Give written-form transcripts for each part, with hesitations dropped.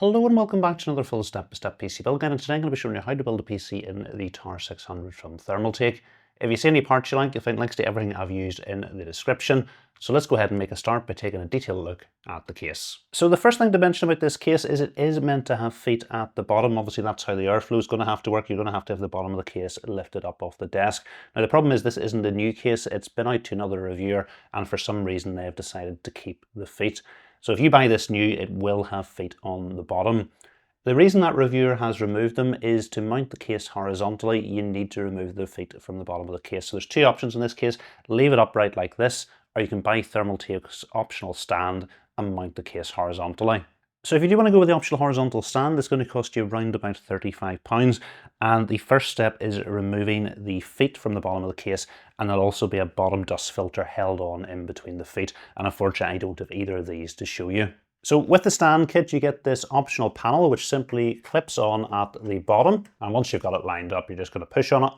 Hello and welcome back to another full step-by-step PC build guide, and today I'm going to be showing you how to build a PC in the Tower 600 from Thermaltake. If you see any parts you like, you'll find links to everything I've used in the description. So let's go ahead and make a start by taking a detailed look at the case. So the first thing to mention about this case is it is meant to have feet at the bottom. Obviously that's how the airflow is going to have to work. You're going to have the bottom of the case lifted up off the desk. Now the problem is this isn't a new case. It's been out to another reviewer and for some reason they've decided to keep the feet. So if you buy this new, it will have feet on the bottom. The reason that reviewer has removed them is to mount the case horizontally, you need to remove the feet from the bottom of the case. So there's two options in this case: leave it upright like this, or you can buy Thermaltake's optional stand and mount the case horizontally. So if you do want to go with the optional horizontal stand, it's going to cost you around about £35. And the first step is removing the feet from the bottom of the case, and there'll also be a bottom dust filter held on in between the feet. And unfortunately, I don't have either of these to show you. So with the stand kit, you get this optional panel which simply clips on at the bottom. And once you've got it lined up, you're just going to push on it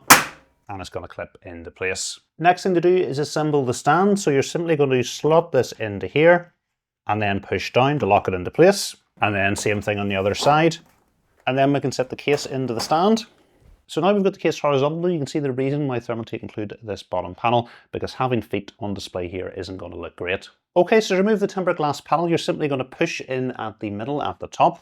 and it's going to clip into place. Next thing to do is assemble the stand. So you're simply going to slot this into here and then push down to lock it into place. And then same thing on the other side. And then we can set the case into the stand. So now we've got the case horizontally. You can see the reason why Thermaltake included this bottom panel, because having feet on display here isn't going to look great. Okay, so to remove the tempered glass panel, you're simply going to push in at the middle at the top.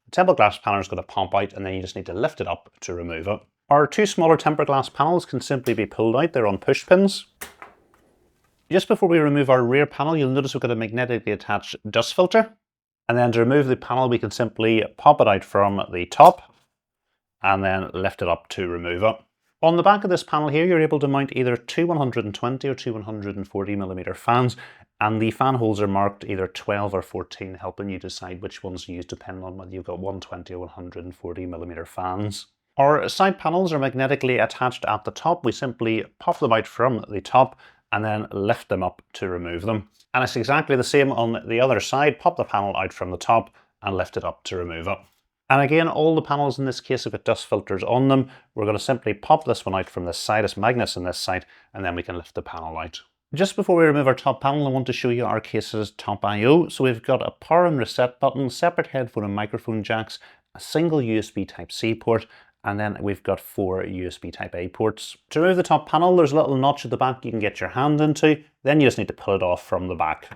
The tempered glass panel is going to pop out and then you just need to lift it up to remove it. Our two smaller tempered glass panels can simply be pulled out. They're on push pins. Just before we remove our rear panel, you'll notice we've got a magnetically attached dust filter. And then to remove the panel, we can simply pop it out from the top and then lift it up to remove it. On the back of this panel here, you're able to mount either two 120 or two 140mm fans, and the fan holes are marked either 12 or 14, helping you decide which ones to use depending on whether you've got 120 or 140mm fans. Our side panels are magnetically attached at the top. We simply pop them out from the top and then lift them up to remove them. And it's exactly the same on the other side. Pop the panel out from the top and lift it up to remove it. And again, all the panels in this case have got dust filters on them. We're going to simply pop this one out from this side, it's magnets on this side, and then we can lift the panel out. Just before we remove our top panel, I want to show you our case's top I/O. So we've got a power and reset button, separate headphone and microphone jacks, a single USB Type-C port, and then we've got 4 USB Type-A ports. To remove the top panel, there's a little notch at the back you can get your hand into, then you just need to pull it off from the back.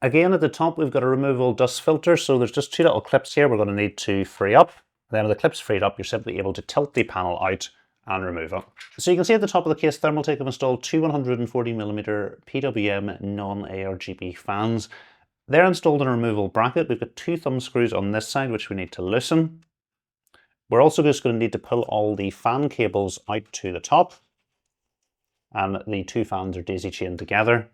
Again, at the top, we've got a removable dust filter, so there's just two little clips here we're going to need to free up. And then with the clips freed up, you're simply able to tilt the panel out and remove it. So you can see at the top of the case, Thermaltake have installed two 140mm PWM non-ARGB fans. They're installed in a removable bracket. We've got 2 thumb screws on this side, which we need to loosen. We're also just going to need to pull all the fan cables out to the top. And the 2 fans are daisy chained together.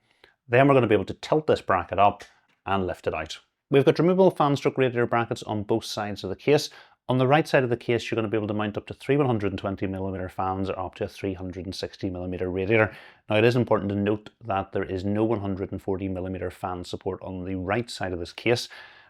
Then we're going to be able to tilt this bracket up and lift it out. We've got removable fan stroke radiator brackets on both sides of the case. On the right side of the case, you're going to be able to mount up to 3 120mm fans or up to a 360mm radiator. Now it is important to note that there is no 140mm fan support on the right side of this case.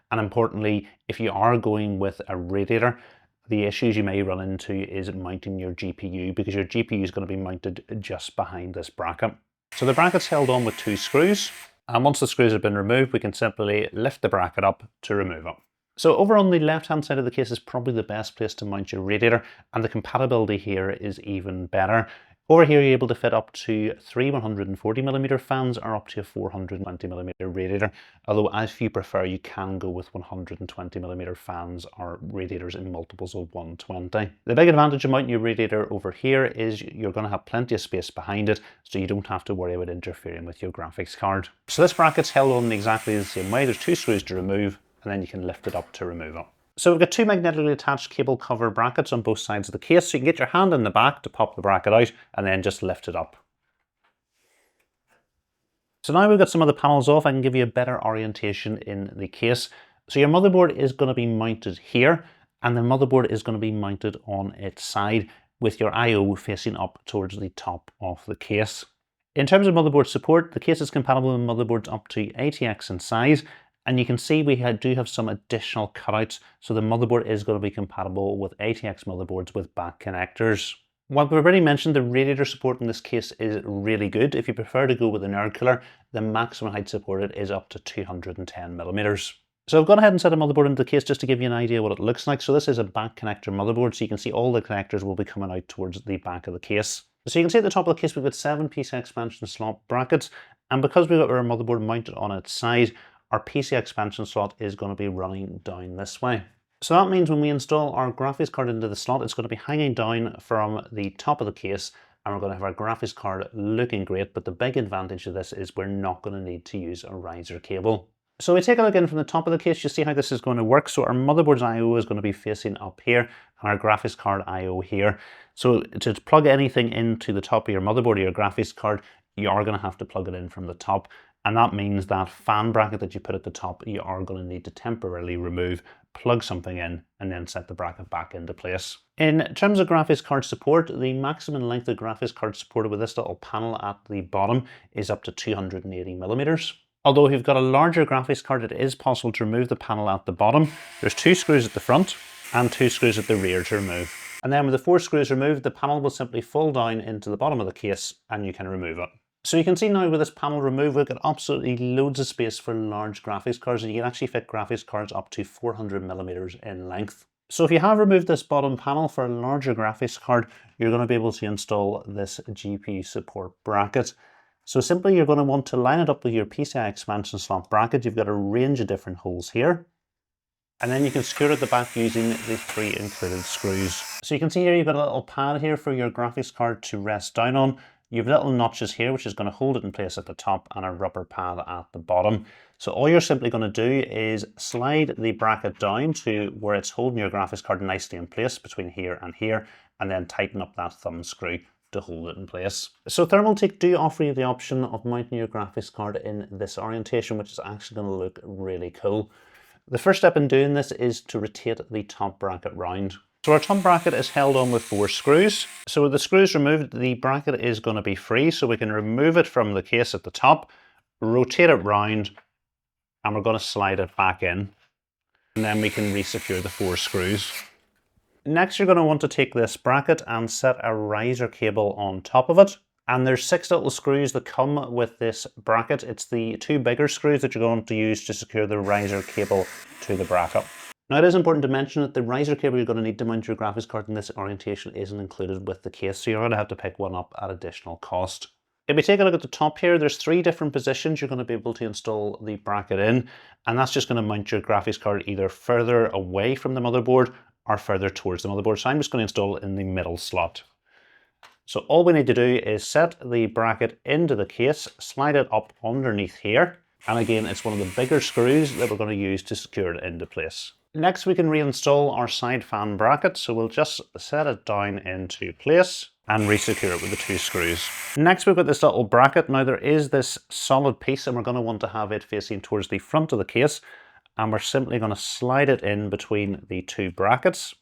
And importantly, if you are going with a radiator, the issues you may run into is mounting your GPU, because your GPU is going to be mounted just behind this bracket. So the bracket's held on with 2 screws, and once the screws have been removed, we can simply lift the bracket up to remove it. So over on the left-hand side of the case is probably the best place to mount your radiator, and the compatibility here is even better. Over here, you're able to fit up to 3 140mm fans or up to a 420mm radiator, although if you prefer, you can go with 120mm fans or radiators in multiples of 120. The big advantage of mounting your radiator over here is you're going to have plenty of space behind it, so you don't have to worry about interfering with your graphics card. So this bracket's held on exactly the same way. There's 2 screws to remove, and then you can lift it up to remove it. So we've got 2 magnetically attached cable cover brackets on both sides of the case, so you can get your hand in the back to pop the bracket out and then just lift it up. So now we've got some of the panels off, I can give you a better orientation in the case. So your motherboard is going to be mounted here, and the motherboard is going to be mounted on its side with your I/O facing up towards the top of the case. In terms of motherboard support, the case is compatible with motherboards up to ATX in size. And you can see we do have some additional cutouts, so the motherboard is going to be compatible with ATX motherboards with back connectors. Well, we've already mentioned the radiator support in this case is really good. If you prefer to go with an air cooler, the maximum height supported is up to 210mm. So I've gone ahead and set a motherboard into the case just to give you an idea what it looks like. So this is a back connector motherboard, so you can see all the connectors will be coming out towards the back of the case. So you can see at the top of the case we've got 7 PCI expansion slot brackets, and because we've got our motherboard mounted on its side, our PCI expansion slot is going to be running down this way. So that means when we install our graphics card into the slot, it's going to be hanging down from the top of the case, and we're going to have our graphics card looking great. But the big advantage of this is we're not going to need to use a riser cable. So we take a look in from the top of the case, you see how this is going to work. So our motherboard's I/O is going to be facing up here, and our graphics card I/O here. So to plug anything into the top of your motherboard or your graphics card, you are going to have to plug it in from the top. And that means that fan bracket that you put at the top, you are going to need to temporarily remove, plug something in, and then set the bracket back into place. In terms of graphics card support, the maximum length of graphics card supported with this little panel at the bottom is up to 280 millimeters. Although if you've got a larger graphics card, it is possible to remove the panel at the bottom. There's 2 screws at the front and 2 screws at the rear to remove. And then with the 4 screws removed, the panel will simply fall down into the bottom of the case and you can remove it. So you can see now with this panel removed, we've got absolutely loads of space for large graphics cards, and you can actually fit graphics cards up to 400 millimeters in length. So if you have removed this bottom panel for a larger graphics card, you're going to be able to install this GPU support bracket. So simply you're going to want to line it up with your PCI expansion slot bracket. You've got a range of different holes here. And then you can secure it at the back using the 3 included screws. So you can see here you've got a little pad here for your graphics card to rest down on. You have little notches here which is going to hold it in place at the top, and a rubber pad at the bottom. So all you're simply going to do is slide the bracket down to where it's holding your graphics card nicely in place between here, and then tighten up that thumb screw to hold it in place. So Thermaltake do offer you the option of mounting your graphics card in this orientation, which is actually going to look really cool. The first step in doing this is to rotate the top bracket round. So our top bracket is held on with 4 screws. So with the screws removed, the bracket is going to be free, so we can remove it from the case at the top, rotate it round, and we're going to slide it back in. And then we can resecure the 4 screws. Next, you're going to want to take this bracket and set a riser cable on top of it. And there's 6 little screws that come with this bracket. It's the 2 bigger screws that you're going to use to secure the riser cable to the bracket. Now it is important to mention that the riser cable you're going to need to mount your graphics card in this orientation isn't included with the case, so you're going to have to pick one up at additional cost. If we take a look at the top here, there's 3 different positions you're going to be able to install the bracket in, and that's just going to mount your graphics card either further away from the motherboard or further towards the motherboard. So I'm just going to install it in the middle slot. So all we need to do is set the bracket into the case, slide it up underneath here, and again it's one of the bigger screws that we're going to use to secure it into place. Next we can reinstall our side fan bracket, so we'll just set it down into place and resecure it with the 2 screws. Next we've got this little bracket. Now there is this solid piece and we're going to want to have it facing towards the front of the case, and we're simply going to slide it in between the 2 brackets.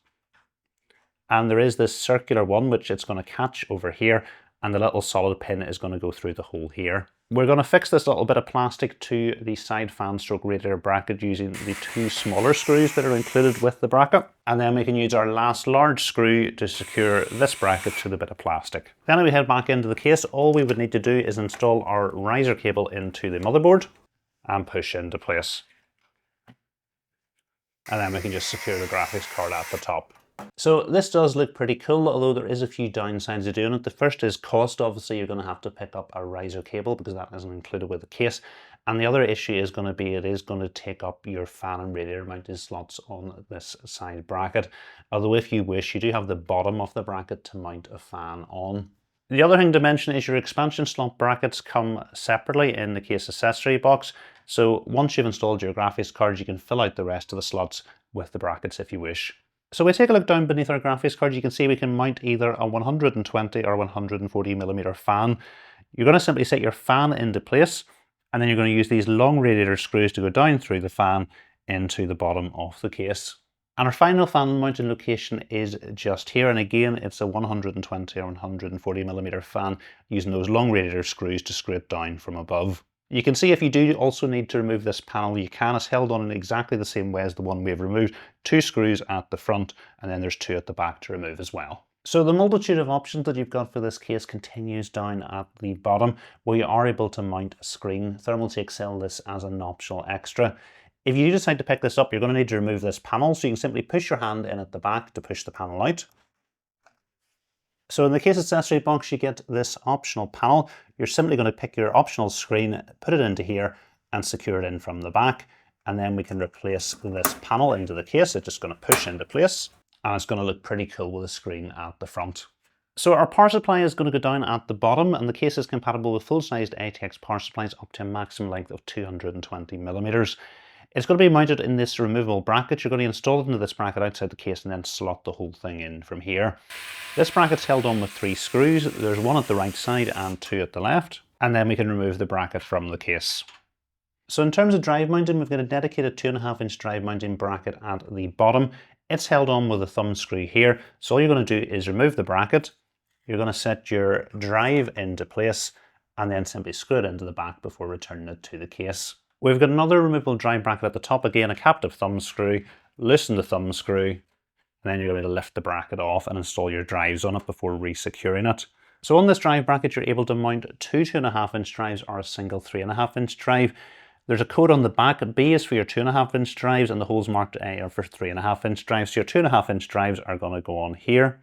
And there is this circular one which it's going to catch over here, and the little solid pin is going to go through the hole here. We're going to fix this little bit of plastic to the side fan stroke radiator bracket using the 2 smaller screws that are included with the bracket. And then we can use our last large screw to secure this bracket to the bit of plastic. Then if we head back into the case, all we would need to do is install our riser cable into the motherboard and push into place. And then we can just secure the graphics card at the top. So this does look pretty cool, although there is a few downsides to doing it. The first is cost. Obviously you're going to have to pick up a riser cable because that isn't included with the case. And the other issue is going to be it is going to take up your fan and radiator mounted slots on this side bracket. Although if you wish, you do have the bottom of the bracket to mount a fan on. The other thing to mention is your expansion slot brackets come separately in the case accessory box. So once you've installed your graphics card, you can fill out the rest of the slots with the brackets if you wish. So we take a look down beneath our graphics card, you can see we can mount either a 120 or 140 millimeter fan. You're going to simply set your fan into place, and then you're going to use these long radiator screws to go down through the fan into the bottom of the case. And our final fan mounting location is just here, and again it's a 120 or 140 millimeter fan using those long radiator screws to screw it down from above. You can see if you do also need to remove this panel, you can. It's held on in exactly the same way as the one we've removed. 2 screws at the front, and then there's 2 at the back to remove as well. So the multitude of options that you've got for this case continues down at the bottom, where you are able to mount a screen. Thermaltake sell this as an optional extra. If you do decide to pick this up, you're going to need to remove this panel, so you can simply push your hand in at the back to push the panel out. So in the case accessory box, you get this optional panel. You're simply going to pick your optional screen, put it into here, and secure it in from the back. And then we can replace this panel into the case. It's just going to push into place, and it's going to look pretty cool with a screen at the front. So our power supply is going to go down at the bottom, and the case is compatible with full-sized ATX power supplies up to a maximum length of 220mm. It's going to be mounted in this removable bracket. You're going to install it into this bracket outside the case and then slot the whole thing in from here. This bracket's held on with 3 screws. There's one at the right side and 2 at the left. And then we can remove the bracket from the case. So in terms of drive mounting, we've got a dedicated 2.5-inch drive mounting bracket at the bottom. It's held on with a thumb screw here. So all you're going to do is remove the bracket. You're going to set your drive into place and then simply screw it into the back before returning it to the case. We've got another removable drive bracket at the top, again a captive thumb screw. Loosen the thumb screw, and then you're going to lift the bracket off and install your drives on it before re-securing it. So on this drive bracket, you're able to mount 2 2.5-inch drives or a single 3.5-inch drive. There's a code on the back. B is for your 2.5-inch drives and the holes marked A are for 3.5-inch drives. So your 2.5-inch drives are going to go on here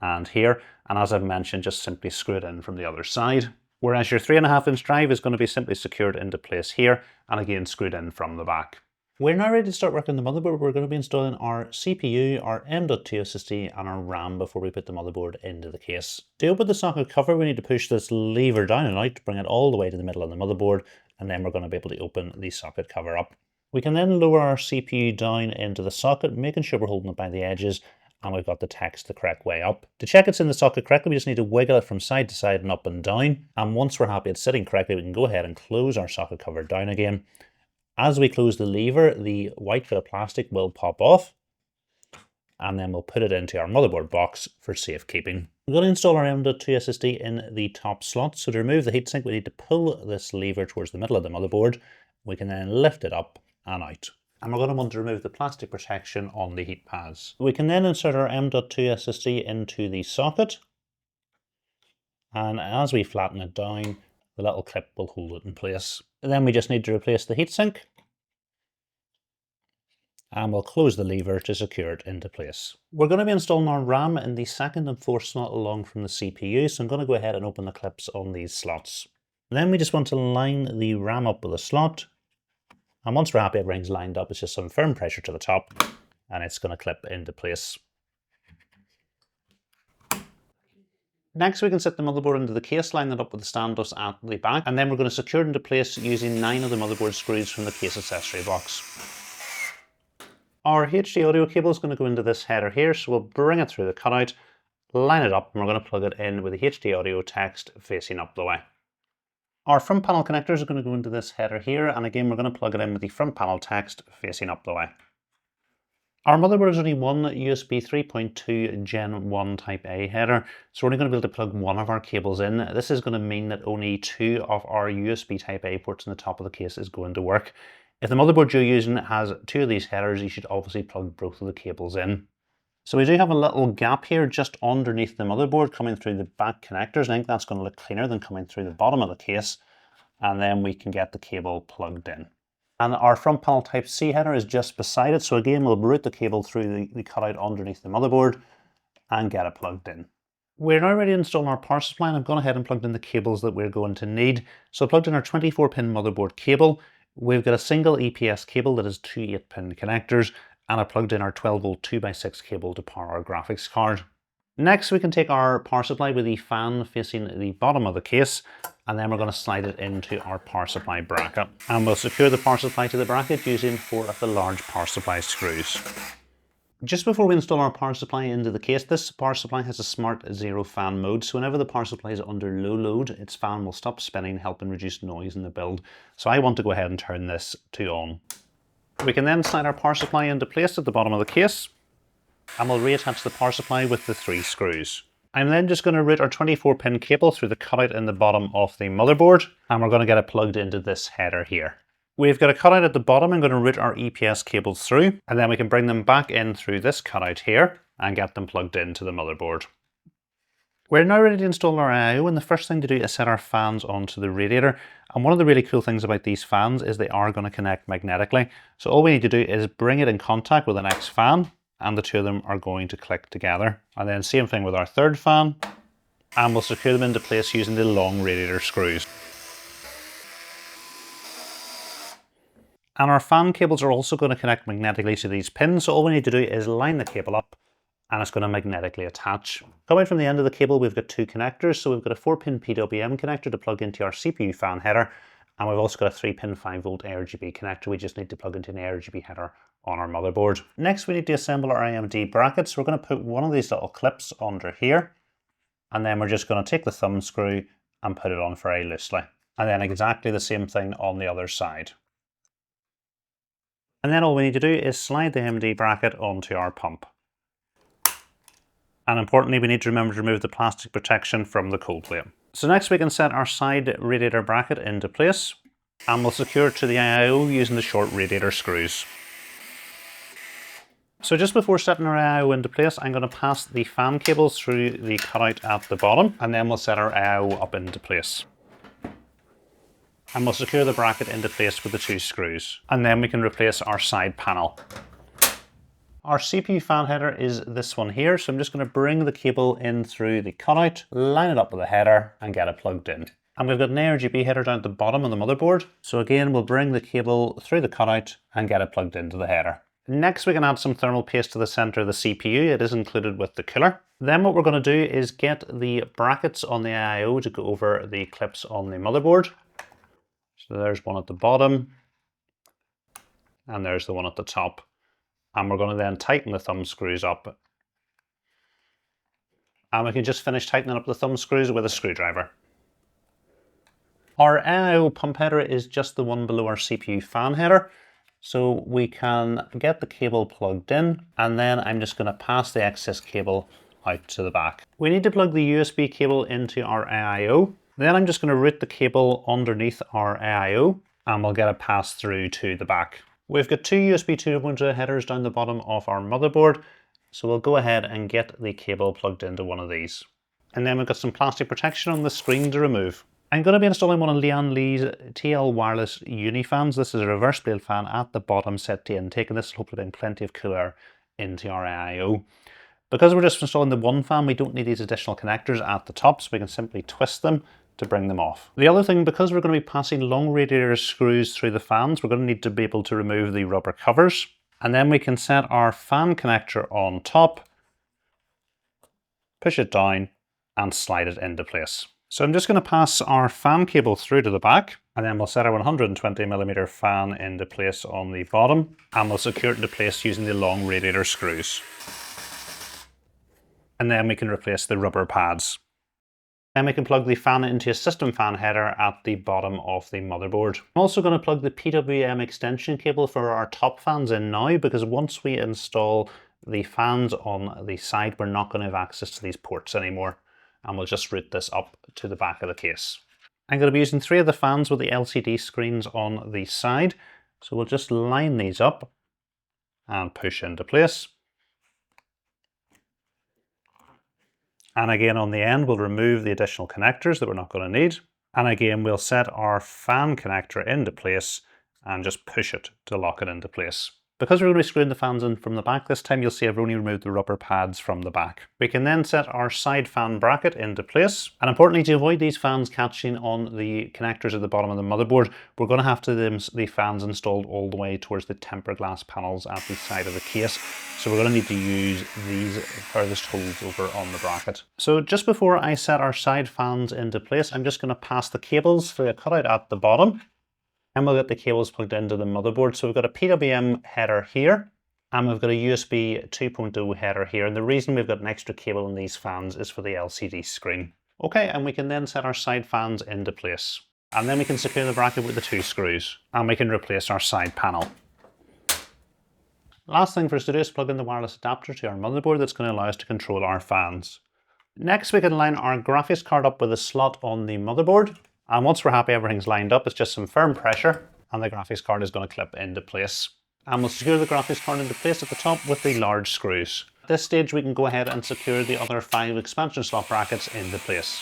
and here. And as I've mentioned, just simply screw it in from the other side. Whereas your 3.5-inch drive is going to be simply secured into place here and again screwed in from the back. We're now ready to start working the motherboard. We're going to be installing our CPU, our M.2 SSD and our RAM before we put the motherboard into the case. To open the socket cover, we need to push this lever down and out to bring it all the way to the middle of the motherboard, and then we're going to be able to open the socket cover up. We can then lower our CPU down into the socket, making sure we're holding it by the edges, and we've got the text the correct way up. To check it's in the socket correctly, we just need to wiggle it from side to side and up and down. And once we're happy it's sitting correctly, we can go ahead and close our socket cover down again. As we close the lever, the white bit of plastic will pop off, and then we'll put it into our motherboard box for safekeeping. We're going to install our M.2 SSD in the top slot. So to remove the heatsink, we need to pull this lever towards the middle of the motherboard. We can then lift it up and out. And we're going to want to remove the plastic protection on the heat pads. We can then insert our M.2 SSD into the socket. And as we flatten it down, the little clip will hold it in place. And then we just need to replace the heatsink. And we'll close the lever to secure it into place. We're going to be installing our RAM in the 2nd and 4th slot along from the CPU. So I'm going to go ahead and open the clips on these slots. And then we just want to line the RAM up with a slot. And once we're happy everything's lined up, it's just some firm pressure to the top and it's going to clip into place. Next, we can set the motherboard into the case, line it up with the standoffs at the back, and then we're going to secure it into place using 9 of the motherboard screws from the case accessory box. Our HD audio cable is going to go into this header here, so we'll bring it through the cutout, line it up, and we're going to plug it in with the HD audio text facing up the way. Our front panel connectors are going to go into this header here, and again we're going to plug it in with the front panel text facing up the way. Our motherboard is only one USB 3.2 Gen 1 Type A header, so we're only going to be able to plug one of our cables in. This is going to mean that only 2 of our USB Type A ports in the top of the case is going to work. If the motherboard you're using has 2 of these headers, you should obviously plug both of the cables in. So we do have a little gap here just underneath the motherboard coming through the back connectors. I think that's going to look cleaner than coming through the bottom of the case. And then we can get the cable plugged in. And our front panel Type C header is just beside it. So again, we'll route the cable through the cutout underneath the motherboard and get it plugged in. We're now ready to install our power supply, and I've gone ahead and plugged in the cables that we're going to need. So I plugged in our 24-pin motherboard cable. We've got a single EPS cable that has 2 8-pin connectors, and I plugged in our 12-volt 2x6 cable to power our graphics card. Next, we can take our power supply with the fan facing the bottom of the case, and then we're going to slide it into our power supply bracket. And we'll secure the power supply to the bracket using 4 of the large power supply screws. Just before we install our power supply into the case, this power supply has a smart zero fan mode, so whenever the power supply is under low load, its fan will stop spinning, helping reduce noise in the build. So I want to go ahead and turn this to on. We can then slide our power supply into place at the bottom of the case, and we'll reattach the power supply with the 3 screws. I'm then just going to route our 24-pin cable through the cutout in the bottom of the motherboard, and we're going to get it plugged into this header here. We've got a cutout at the bottom. I'm going to route our EPS cables through, and then we can bring them back in through this cutout here and get them plugged into the motherboard. We're now ready to install our IO, and the first thing to do is set our fans onto the radiator. And one of the really cool things about these fans is they are going to connect magnetically. So all we need to do is bring it in contact with the next fan, and the two of them are going to click together. And then same thing with our third fan, and we'll secure them into place using the long radiator screws. And our fan cables are also going to connect magnetically to these pins, so all we need to do is line the cable up and it's going to magnetically attach. Coming from the end of the cable, we've got two connectors. So we've got a 4-pin PWM connector to plug into our CPU fan header, and we've also got a 3-pin 5-volt ARGB connector. We just need to plug into an ARGB header on our motherboard. Next, we need to assemble our AMD brackets. We're going to put one of these little clips under here, and then we're just going to take the thumb screw and put it on very loosely. And then exactly the same thing on the other side. And then all we need to do is slide the AMD bracket onto our pump. And importantly, we need to remember to remove the plastic protection from the cold plate. So next we can set our side radiator bracket into place, and we'll secure it to the IO using the short radiator screws. So just before setting our IO into place, I'm going to pass the fan cables through the cutout at the bottom, and then we'll set our IO up into place. And we'll secure the bracket into place with the two screws. And then we can replace our side panel. Our CPU fan header is this one here, so I'm just going to bring the cable in through the cutout, line it up with the header, and get it plugged in. And we've got an ARGB header down at the bottom of the motherboard, so again we'll bring the cable through the cutout and get it plugged into the header. Next we can add some thermal paste to the center of the CPU. It is included with the cooler. Then what we're going to do is get the brackets on the IO to go over the clips on the motherboard. So there's one at the bottom, and there's the one at the top. And we're going to then tighten the thumb screws up. And we can just finish tightening up the thumb screws with a screwdriver. Our IO pump header is just the one below our CPU fan header. So we can get the cable plugged in, and then I'm just going to pass the excess cable out to the back. We need to plug the USB cable into our IO. Then I'm just going to route the cable underneath our IO, and we'll get it passed through to the back. We've got two USB 2.0 headers down the bottom of our motherboard, so we'll go ahead and get the cable plugged into one of these. And then we've got some plastic protection on the screen to remove. I'm going to be installing one of Lian Li's TL wireless uni fans. This is a reverse blade fan at the bottom set to intake, and this will hopefully bring plenty of cool air into our IO. Because we're just installing the one fan, we don't need these additional connectors at the top, so we can simply twist them to bring them off. The other thing, because we're going to be passing long radiator screws through the fans, we're going to need to be able to remove the rubber covers. And then we can set our fan connector on top, push it down, and slide it into place. So I'm just going to pass our fan cable through to the back, and then we'll set our 120mm fan into place on the bottom, and we'll secure it into place using the long radiator screws. And then we can replace the rubber pads. Then we can plug the fan into a system fan header at the bottom of the motherboard. I'm also going to plug the PWM extension cable for our top fans in now, because once we install the fans on the side, we're not going to have access to these ports anymore. And we'll just route this up to the back of the case. I'm going to be using 3 of the fans with the LCD screens on the side. So we'll just line these up and push into place. And again on the end, we'll remove the additional connectors that we're not going to need. And again, we'll set our fan connector into place and just push it to lock it into place. Because we're going to be screwing the fans in from the back this time, you'll see I've only removed the rubber pads from the back. We can then set our side fan bracket into place. And importantly, to avoid these fans catching on the connectors at the bottom of the motherboard, we're going to have to the fans installed all the way towards the tempered glass panels at the side of the case. So we're going to need to use these furthest holes over on the bracket. So just before I set our side fans into place, I'm just going to pass the cables through a cutout at the bottom. And we'll get the cables plugged into the motherboard. So we've got a PWM header here, and we've got a USB 2.0 header here. And the reason we've got an extra cable in these fans is for the LCD screen. Okay, and we can then set our side fans into place. And then we can secure the bracket with the 2 screws, and we can replace our side panel. Last thing for us to do is plug in the wireless adapter to our motherboard that's going to allow us to control our fans. Next, we can line our graphics card up with a slot on the motherboard. And once we're happy everything's lined up, it's just some firm pressure and the graphics card is going to clip into place. And we'll secure the graphics card into place at the top with the large screws. At this stage, we can go ahead and secure the other 5 expansion slot brackets into place.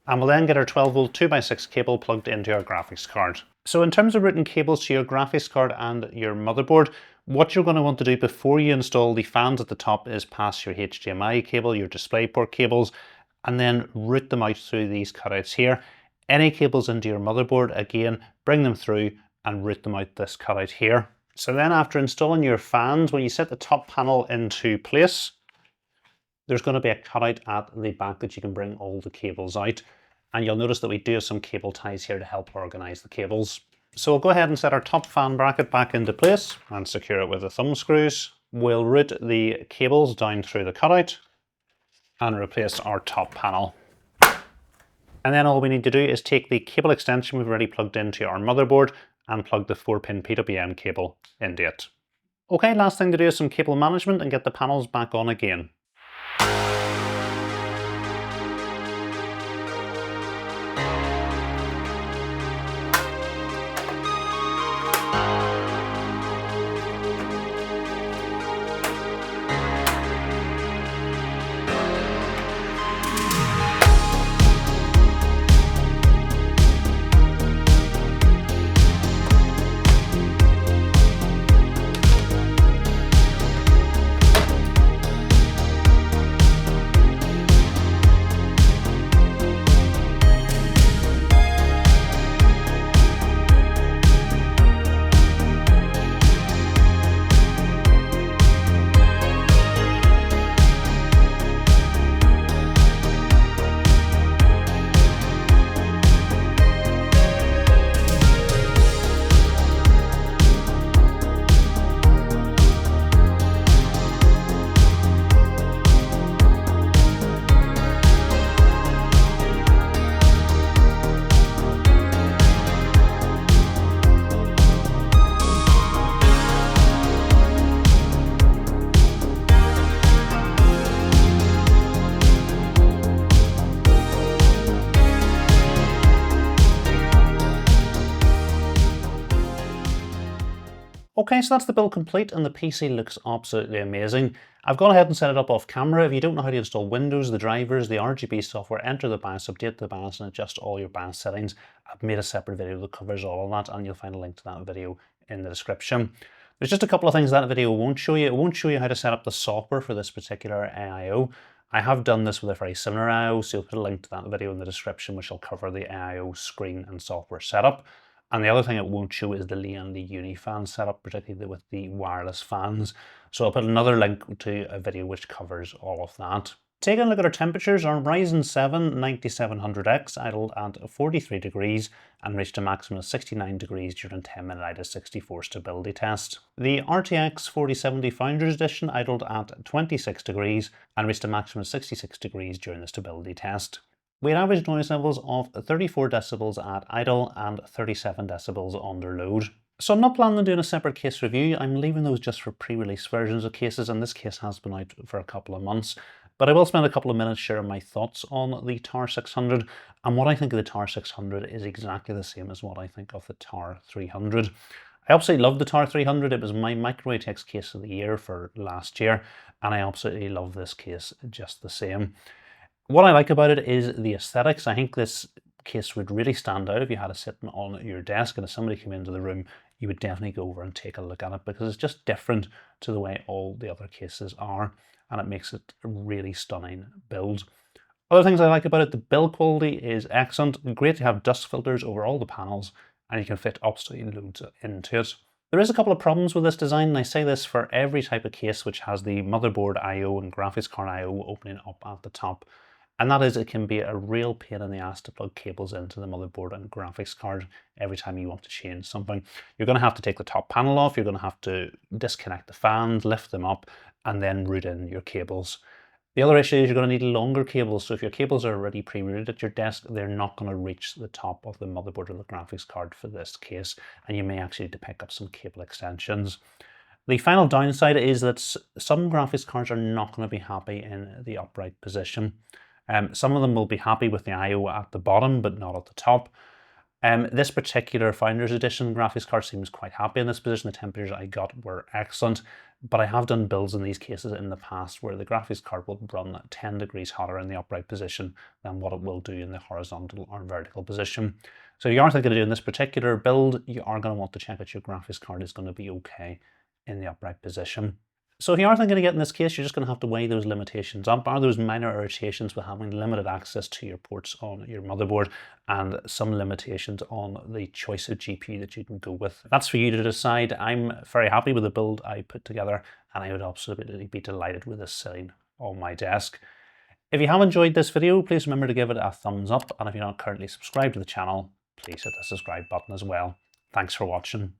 And we'll then get our 12 volt 2x6 cable plugged into our graphics card. So in terms of routing cables to your graphics card and your motherboard, what you're going to want to do before you install the fans at the top is pass your HDMI cable, your DisplayPort cables, and then route them out through these cutouts here. Any cables into your motherboard, again, bring them through and route them out this cutout here. So then after installing your fans, when you set the top panel into place, there's going to be a cutout at the back that you can bring all the cables out. And you'll notice that we do have some cable ties here to help organize the cables. So we'll go ahead and set our top fan bracket back into place and secure it with the thumb screws. We'll route the cables down through the cutout and replace our top panel. And then all we need to do is take the cable extension we've already plugged into our motherboard and plug the 4-pin PWM cable into it. Okay, last thing to do is some cable management and get the panels back on again. Okay, so that's the build complete and the PC looks absolutely amazing. I've gone ahead and set it up off camera. If you don't know how to install Windows, the drivers, the RGB software, enter the BIOS, update the BIOS and adjust all your BIOS settings. I've made a separate video that covers all of that and you'll find a link to that video in the description. There's just a couple of things that video won't show you. It won't show you how to set up the software for this particular AIO. I have done this with a very similar AIO, so you'll put a link to that video in the description which will cover the AIO screen and software setup. And the other thing it won't show is the Lian, the Unifan setup, particularly with the wireless fans. So I'll put another link to a video which covers all of that. Taking a look at our temperatures, our Ryzen 7 9700X idled at 43 degrees and reached a maximum of 69 degrees during 10-minute IDA64 stability test. The RTX 4070 Founders Edition idled at 26 degrees and reached a maximum of 66 degrees during the stability test. We had average noise levels of 34 decibels at idle and 37 decibels under load. So I'm not planning on doing a separate case review. I'm leaving those just for pre-release versions of cases, and this case has been out for a couple of months. But I will spend a couple of minutes sharing my thoughts on the Tower 600, and what I think of the Tower 600 is exactly the same as what I think of the Tower 300. I absolutely love the Tower 300. It was my Micro ATX case of the year for last year, and I absolutely love this case just the same. What I like about it is the aesthetics. I think this case would really stand out if you had it sitting on your desk and if somebody came into the room, you would definitely go over and take a look at it because it's just different to the way all the other cases are, and it makes it a really stunning build. Other things I like about it, the build quality is excellent. Great to have dust filters over all the panels and you can fit absolutely loads into it. There is a couple of problems with this design, and I say this for every type of case which has the motherboard I/O and graphics card I/O opening up at the top. And that is, it can be a real pain in the ass to plug cables into the motherboard and graphics card every time you want to change something. You're going to have to take the top panel off, you're going to have to disconnect the fans, lift them up, and then route in your cables. The other issue is you're going to need longer cables, so if your cables are already pre-routed at your desk, they're not going to reach the top of the motherboard or the graphics card for this case, and you may actually need to pick up some cable extensions. The final downside is that some graphics cards are not going to be happy in the upright position. Some of them will be happy with the I/O at the bottom, but not at the top. This particular Founders Edition graphics card seems quite happy in this position. The temperatures I got were excellent. but I have done builds in these cases in the past where the graphics card will run 10 degrees hotter in the upright position than what it will do in the horizontal or vertical position. So if you are thinking of doing this particular build, you are going to want to check that your graphics card is going to be okay in the upright position. So if you are thinking of getting this case, you're just going to have to weigh those limitations up. Are those minor irritations with having limited access to your ports on your motherboard and some limitations on the choice of GPU that you can go with? That's for you to decide. I'm very happy with the build I put together, and I would absolutely be delighted with this sitting on my desk. If you have enjoyed this video, please remember to give it a thumbs up, and if you're not currently subscribed to the channel, please hit the subscribe button as well. Thanks for watching.